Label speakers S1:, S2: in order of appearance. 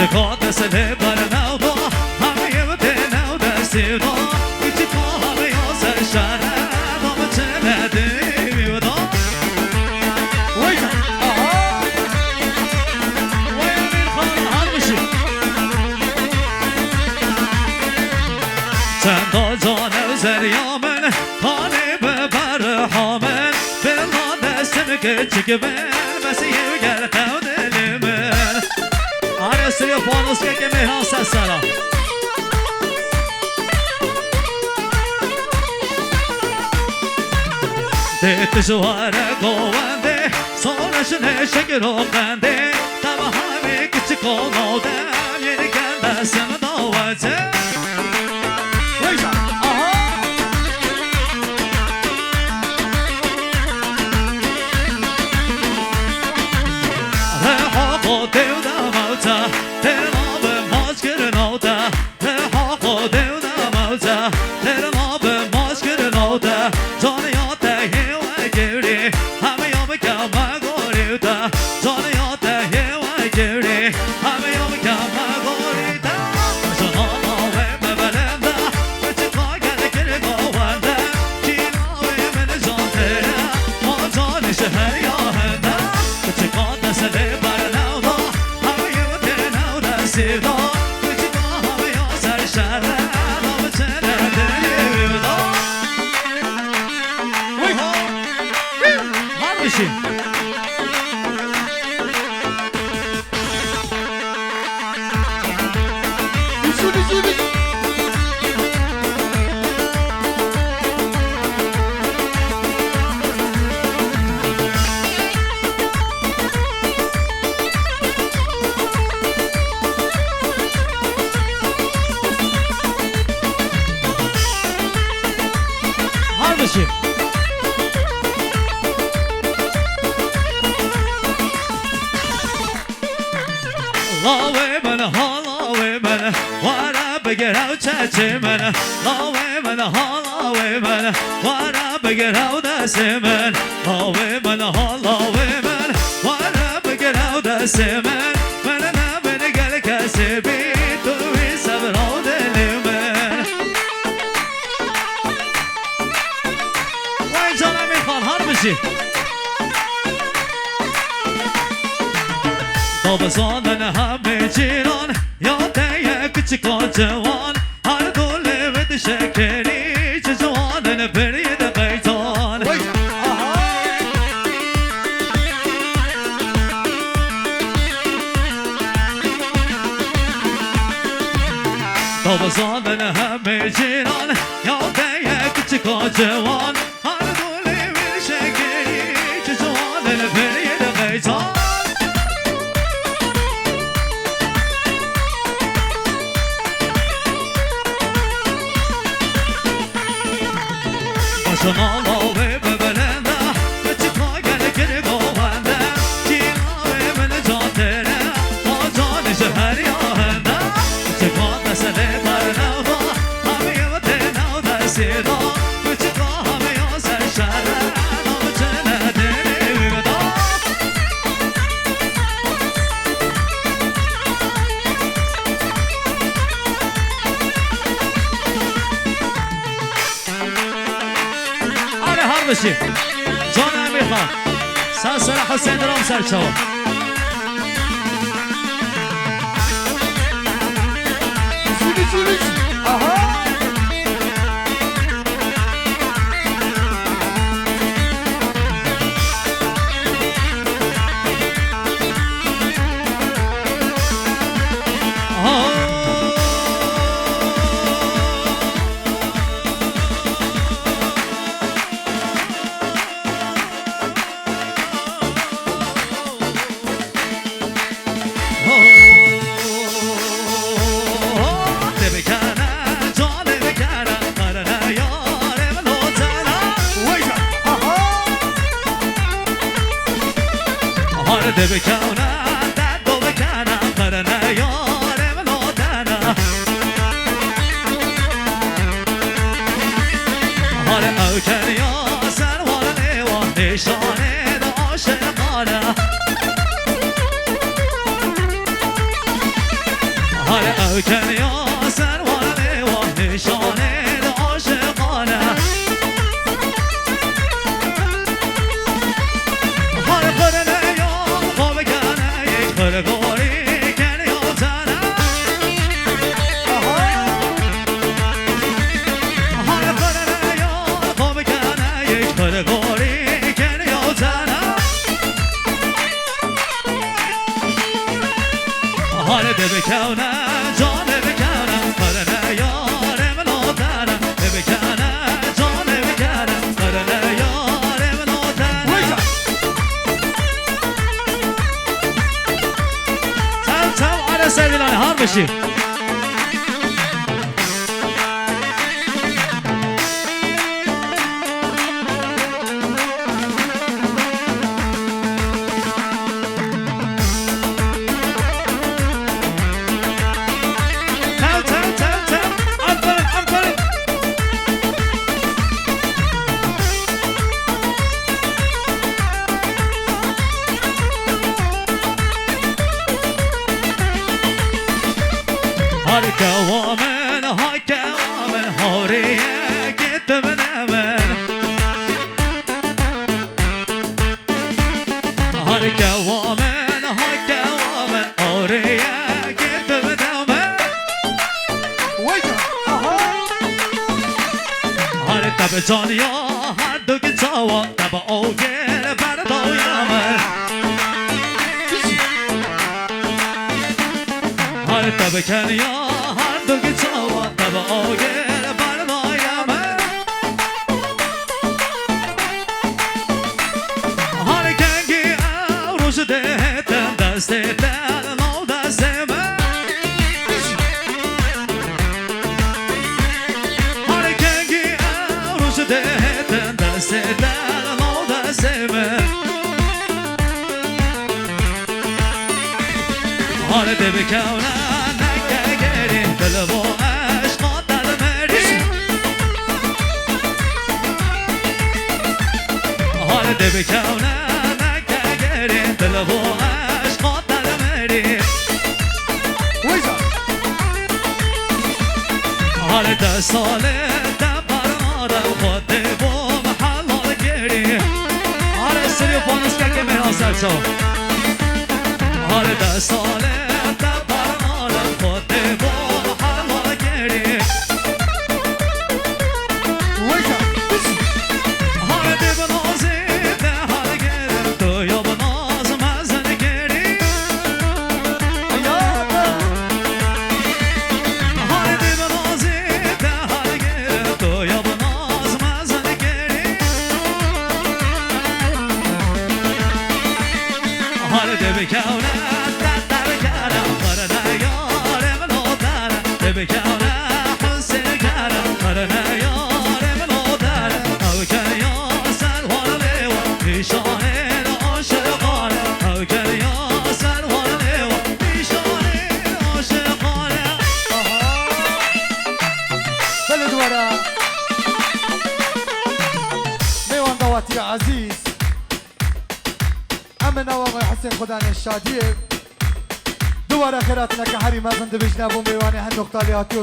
S1: Çıkart seni bana navda Hamı yemde navda sevda Küçük hamı yazar şara Baba çenedim yuda Vay can Vay Emir Khan harmışım Sen da can özer yamen Hani beber hamen Bella desem küçük ben Besiye gel tevdelimin Arasıya fanus keke meyhan ses sana Detti şuvara kovande Sonra şune şeker okande Tava hami küçük olmadan Yeni kendesini davacı Vayşa aha Reha kodevda mavta Terenabı maşkırın olda Reha kodevda mavta Terenabı maşkırın olda Canı yatta heva gevri Hami yamı kama gorivda Canı yatta heva gevri Hami yamı kama gorivda Canana ve mebelemda Küçükla gerekir kovanda Kila ve meni can tere Macan işi her yahında Küçükla desene barnavda Hami yamı tenavda sevda Küçükla hami yazar şerre Hami çenede yevda Harmışım Harmışım Lave bana halave bana Vara beger av çeçe bana Lave bana halave bana Vara beger av dese bana Lave bana halave bana Vara beger av dese bana Bana ne beni gel kesebi Tuvi sabır av delime Vay canım İlhan harmışım Babasından hamle ciran Ya deye küçük o cevan Her dolu ve şekeri Cevanın beri de kaytan Babasından hamle ciran Ya deye küçük o cevan Her dolu ve şekeri Cevanın beri de kaytan Başına ve bebelende Küçükla gerekir kovanda Kila ve meni can tere Macan işi her yahında Küçükla desene barnavda Hami yevte navda sida Küçükla hami yazar şerre Hami çenede yevda Harmışım Can Emir Khan Sen sıra Hüseyin Ramsar Çava De bekana, da do bekana, karana yarem nodana. Hare öken ya sen var ne var nişane da aşıkana. حال او کن یا سروانه و نشانه عاشقانه حال خرنه یا خواب کنه یک خرگاری کن یا تنه حال خرنه یا خواب کنه یک خرگاری کن یا تنه حال ده بکنه جان بکنه خرنه یارم نادرم ده بکنه جان بکنه خرنه یارم نادرم تم على سيدنا نهار بشي كوامن هاي كوامن هوريه كنت من امن هاي كوامن هاي كوامن هوريه كنت من امن ويجا هاي تب جانيا هدو كتاوا تب اوگل بردو یامن هاي تب کنیا هر که چاوا تب آگر برمایم هر کنگی روش دهتن دست دل نو دست من هر کنگی روش دهتن دست دل نو دست من هر ده بکنه دل با عشقا در مری حال ده بکنه نگری دل با عشقا در مری حال ده ساله ده برمارم خود ده با محلال گری حال سری و پانوس که مهران سرچا حال ده ساله ده برمارم خود ده با
S2: عزیز امن آقای حسین خدا نشادیه دوباره خیرات نکه حریم ازنده بجنب و میوانه هن نقطالیاتی